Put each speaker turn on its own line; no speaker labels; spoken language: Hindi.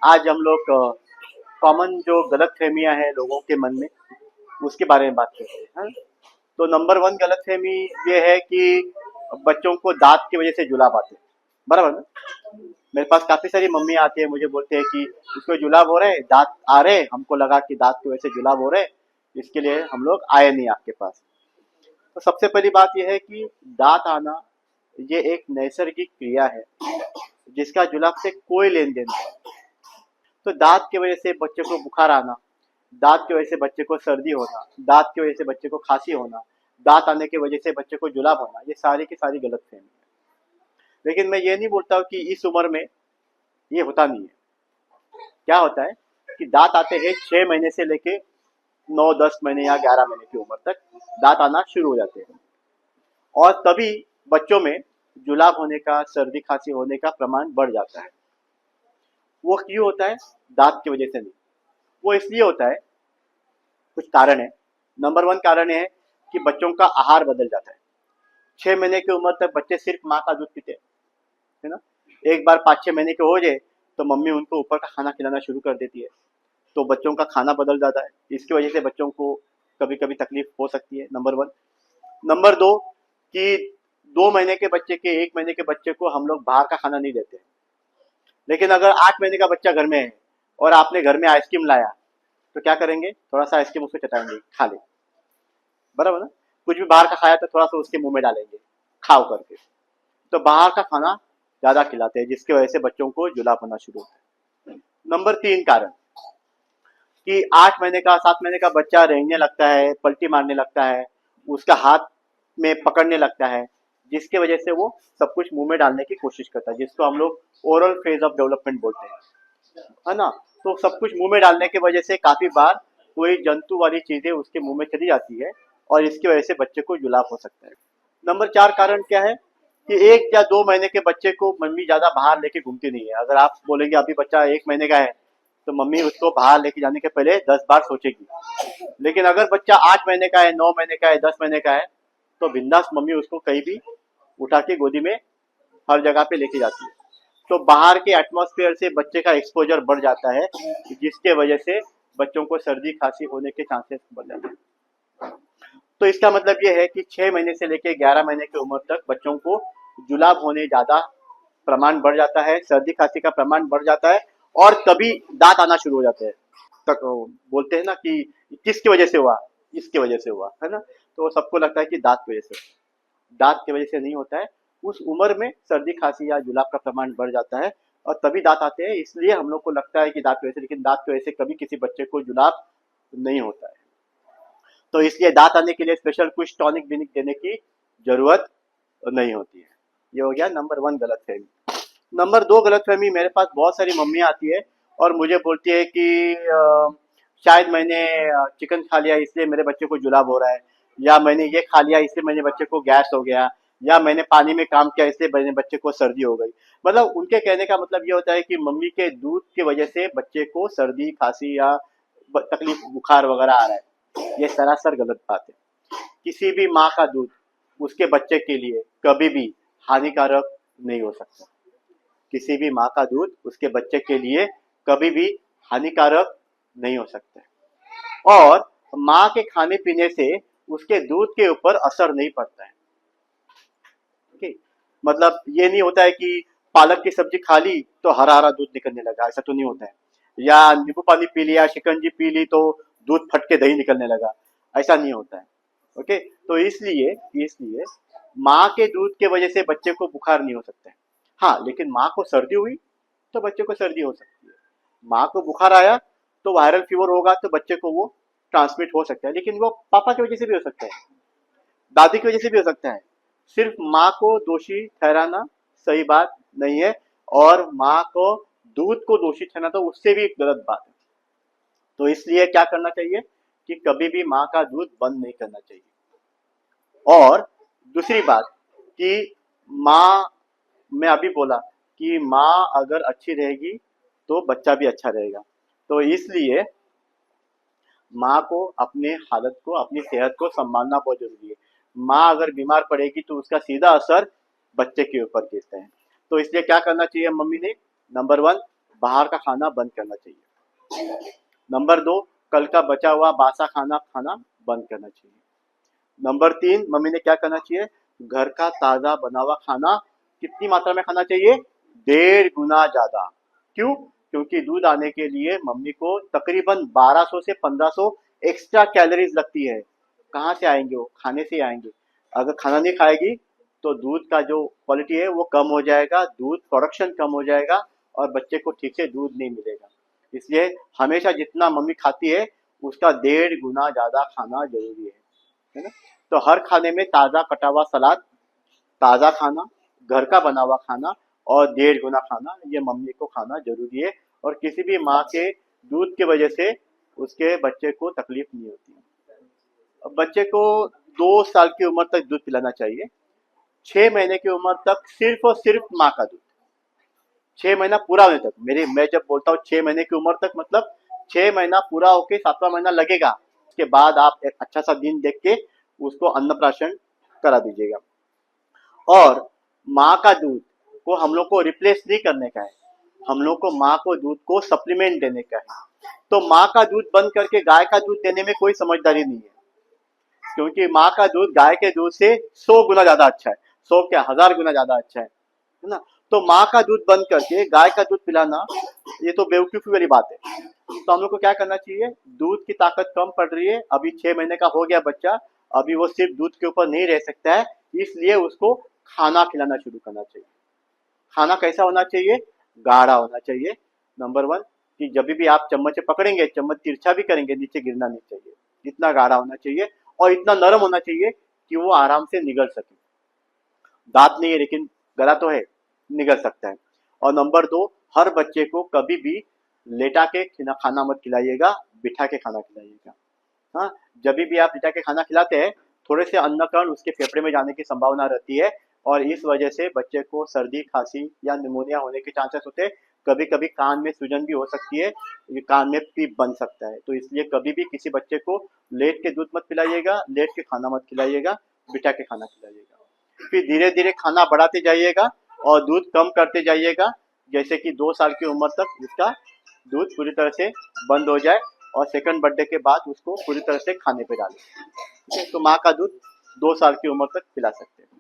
आज हम लोग कॉमन जो गलतफहमियां हैं लोगों के मन में उसके बारे में बात करते हैं, हाँ? तो नंबर वन गलतफहमी ये है कि बच्चों को दांत की वजह से जुलाब आते हैं, बराबर ना? मेरे पास काफी सारी मम्मी आती है, मुझे बोलते हैं कि इसको जुलाब हो रहे हैं, दांत आ रहे हैं, हमको लगा कि दांत की वजह से जुलाब हो रहे हैं, इसके लिए हम लोग आए नहीं आपके पास। तो सबसे पहली बात यह है कि दांत आना ये एक नैसर्गिक क्रिया है जिसका जुलाब से कोई लेन देन नहीं है। तो दांत की वजह से बच्चे को बुखार आना, दांत की वजह से बच्चे को सर्दी होना, दांत की वजह से बच्चे को खांसी होना, दांत आने की वजह से बच्चे को जुलाब होना, ये सारी की सारी गलत फहमी है। लेकिन मैं ये नहीं बोलता हूँ कि इस उम्र में ये होता नहीं है। क्या होता है कि दांत आते हैं 6 महीने से लेके 9-10 महीने या 11 महीने की उम्र तक दांत आना शुरू हो जाते हैं, और तभी बच्चों में जुलाब होने का, सर्दी खांसी होने का प्रमाण बढ़ जाता है। वो क्यों होता है? दांत की वजह से नहीं, वो इसलिए होता है, कुछ कारण है। नंबर वन कारण है कि बच्चों का आहार बदल जाता है। 6 महीने की उम्र तक बच्चे सिर्फ माँ का दूध पीते हैं, है ना? एक बार 5-6 महीने के हो जाए तो मम्मी उनको ऊपर का खाना खिलाना शुरू कर देती है, तो बच्चों का खाना बदल जाता है। इसकी वजह से बच्चों को कभी कभी तकलीफ हो सकती है, नंबर वन। नंबर दो कि 2 महीने के बच्चे के 1 महीने के बच्चे को हम लोग बाहर का खाना नहीं देते, लेकिन अगर 8 महीने का बच्चा घर में है और आपने घर में आइसक्रीम लाया तो क्या करेंगे? थोड़ा सा आइसक्रीम उसको चटाएंगे, खा ले, बराबर ना? कुछ भी बाहर का खाया तो थोड़ा सा उसके मुंह में डालेंगे, खाओ करके। तो बाहर का खाना ज्यादा खिलाते हैं जिसकी वजह से बच्चों को जुलाब होना शुरू होता है। नंबर तीन कारण कि 8 महीने का 7 महीने का बच्चा रेंगने लगता है, पलटी मारने लगता है, उसका हाथ में पकड़ने लगता है, जिसके वजह से वो सब कुछ मुंह में डालने की कोशिश करता है, जिसको हम लोग ओरल फेज ऑफ डेवलपमेंट बोलते हैं, है ना? तो सब कुछ मुंह में डालने की वजह से काफी बार कोई जंतु वाली चीजें उसके मुंह में चली जाती है और इसकी वजह से बच्चे को जुलाब हो सकता है। नंबर चार कारण क्या है कि 1 या 2 महीने के बच्चे को मम्मी ज्यादा बाहर लेके घूमती नहीं है। अगर आप बोलेंगे अभी बच्चा 1 महीने का है तो मम्मी उसको बाहर लेके जाने के पहले 10 बार सोचेगी, लेकिन अगर बच्चा 8 महीने का है, 9 महीने का है, 10 महीने का है तो बिंदास मम्मी उसको कहीं भी उठा के गोदी में हर जगह पे लेके जाती है। तो बाहर के एटमॉस्फेयर से बच्चे का एक्सपोजर बढ़ जाता है, जिसके वजह से बच्चों को सर्दी खांसी होने के चांसेस बढ़ जाते हैं। तो इसका मतलब ये है कि 6 महीने से लेकर 11 महीने की उम्र तक बच्चों को जुलाब होने ज्यादा प्रमाण बढ़ जाता है, सर्दी खांसी का प्रमाण बढ़ जाता है, और तभी दांत आना शुरू हो जाते हैं। तक बोलते हैं ना कि किसकी वजह से हुआ, इसकी वजह से हुआ, है ना? तो सबको लगता है कि दांत की वजह से। दांत की वजह से नहीं होता है। उस उम्र में सर्दी खांसी या जुलाब का प्रमाण बढ़ जाता है और तभी दांत आते हैं, इसलिए हम लोग को लगता है कि दांत की वजह से, लेकिन दांत की वजह से कभी किसी बच्चे को जुलाब नहीं होता है। तो इसलिए दांत आने के लिए स्पेशल कुछ टॉनिक बिनिक देने की जरूरत नहीं होती है। ये हो गया नंबर वन गलतफहमी। नंबर दो गलतफहमी, मेरे पास बहुत सारी मम्मी आती है और मुझे बोलती है कि शायद मैंने चिकन खा लिया इसलिए मेरे बच्चे को जुलाब हो रहा है, या मैंने ये खा लिया इसलिए मेरे बच्चे को गैस हो गया, या मैंने पानी में काम किया इसलिए मेरे बच्चे को सर्दी हो गई। मतलब उनके कहने का मतलब ये होता है कि मम्मी के दूध की वजह से बच्चे को सर्दी खांसी या तकलीफ बुखार वगैरह आ रहा है। ये सरासर गलत बात है। किसी भी माँ का दूध उसके बच्चे के लिए कभी भी हानिकारक नहीं हो सकता। किसी भी माँ का दूध उसके बच्चे के लिए कभी भी हानिकारक नहीं हो सकता, और माँ के खाने पीने से उसके दूध के ऊपर असर नहीं पड़ता है। ओके, मतलब ये नहीं होता है कि पालक की सब्जी खा ली तो हरा हरा दूध निकलने लगा, ऐसा तो नहीं होता है। या नींबू पानी पी लिया, शिकंजी पी ली तो दूध फट के दही निकलने लगा, ऐसा नहीं होता है। ओके, तो इसलिए इसलिए माँ के दूध के वजह से बच्चे को बुखार नहीं हो सकता है। हाँ, लेकिन माँ को सर्दी हुई तो बच्चे को सर्दी हो सकती है। माँ को बुखार आया तो वायरल फीवर होगा तो बच्चे को वो ट्रांसमिट हो सकता है, लेकिन वो पापा की वजह से भी हो सकता है, दादी की वजह से भी हो सकता है। सिर्फ माँ को दोषी ठहराना सही बात नहीं है, और माँ को दूध को दोषी ठहराना तो उससे भी गलत बात है। तो इसलिए क्या करना चाहिए कि कभी भी माँ का दूध बंद नहीं करना चाहिए। और दूसरी बात कि माँ, मैं अभी बोला कि माँ अगर अच्छी रहेगी तो बच्चा भी अच्छा रहेगा। तो इसलिए माँ को अपने हालत को, अपनी सेहत को संभालना बहुत जरूरी है। माँ अगर बीमार पड़ेगी तो उसका सीधा असर बच्चे के ऊपर गिरता है। तो इसलिए क्या करना चाहिए मम्मी ने? नंबर वन, बाहर का खाना बंद करना चाहिए। नंबर 2, कल का बचा हुआ बासा खाना खाना बंद करना चाहिए। नंबर 3, मम्मी ने क्या करना चाहिए, घर का ताज़ा बना हुआ खाना कितनी मात्रा में खाना चाहिए, 1.5 गुना ज़्यादा। क्यों? क्योंकि दूध आने के लिए मम्मी को तकरीबन 1200 से 1500 एक्स्ट्रा कैलोरीज लगती है। कहाँ से आएंगे? वो खाने से ही आएंगे। अगर खाना नहीं खाएगी तो दूध का जो क्वालिटी है वो कम हो जाएगा, दूध प्रोडक्शन कम हो जाएगा और बच्चे को ठीक से दूध नहीं मिलेगा। इसलिए हमेशा जितना मम्मी खाती है उसका 1.5 गुना ज़्यादा खाना जरूरी है ना। तो हर खाने में ताज़ा कटा हुआ सलाद, ताज़ा खाना, घर का बना हुआ खाना और 1.5 गुना खाना, ये मम्मी को खाना जरूरी है। और किसी भी माँ के दूध की वजह से उसके बच्चे को तकलीफ नहीं होती। अब बच्चे को 2 साल की उम्र तक दूध पिलाना चाहिए। 6 महीने की उम्र तक सिर्फ और सिर्फ माँ का दूध। 6 महीना पूरा होने तक, मैं जब बोलता हूँ 6 महीने की उम्र तक, मतलब 6 महीना पूरा होके 7वां महीना लगेगा, उसके बाद आप एक अच्छा सा दिन देख के उसको अन्नप्राशन करा दीजिएगा। और माँ का दूध को हम लोग को रिप्लेस नहीं करने का है, हम लोग को माँ को दूध को सप्लीमेंट देने का है। तो माँ का दूध बंद करके गाय का दूध देने में कोई समझदारी नहीं है, क्योंकि माँ का दूध गाय के दूध से 100 गुना ज्यादा अच्छा है, 100 क्या 1000 गुना ज्यादा अच्छा है ना। तो माँ का दूध बंद करके गाय का दूध पिलाना, ये तो बेवकूफी वाली बात है। तो हम लोग को क्या करना चाहिए, दूध की ताकत कम पड़ रही है, अभी 6 महीने का हो गया बच्चा, अभी वो सिर्फ दूध के ऊपर नहीं रह सकता है, इसलिए उसको खाना खिलाना शुरू करना चाहिए। खाना कैसा होना चाहिए, गाढ़ा होना चाहिए। नंबर 1 कि जब भी आप चम्मच से पकड़ेंगे, चम्मच तिरछा भी करेंगे, नीचे गिरना नहीं चाहिए, इतना गाढ़ा होना चाहिए और इतना नरम होना चाहिए कि वो आराम से निगल सके। दांत नहीं है लेकिन गला तो है, निगल सकता है। और नंबर 2, हर बच्चे को कभी भी लेटा के खाना मत खिलाइएगा, बिठा के खाना खिलाइएगा। हाँ, जब भी आप लेटा के खाना खिलाते हैं, थोड़े से अन्न कण उसके फेफड़े में जाने की संभावना रहती है और इस वजह से बच्चे को सर्दी, खांसी या निमोनिया होने के चांसेस होते हैं। कभी कभी कान में सूजन भी हो सकती है, ये कान में पीप बन सकता है। तो इसलिए कभी भी किसी बच्चे को लेट के दूध मत पिलाइएगा, लेट के खाना मत खिलाइएगा, बिठा के खाना खिलाइएगा। फिर धीरे धीरे खाना बढ़ाते जाइएगा और दूध कम करते जाइएगा, जैसे कि 2 साल की उम्र तक उसका दूध पूरी तरह से बंद हो जाए और सेकंड बर्थडे के बाद उसको पूरी तरह से खाने पे डालें। ठीक है, तो माँ का दूध 2 साल की उम्र तक पिला सकते हैं।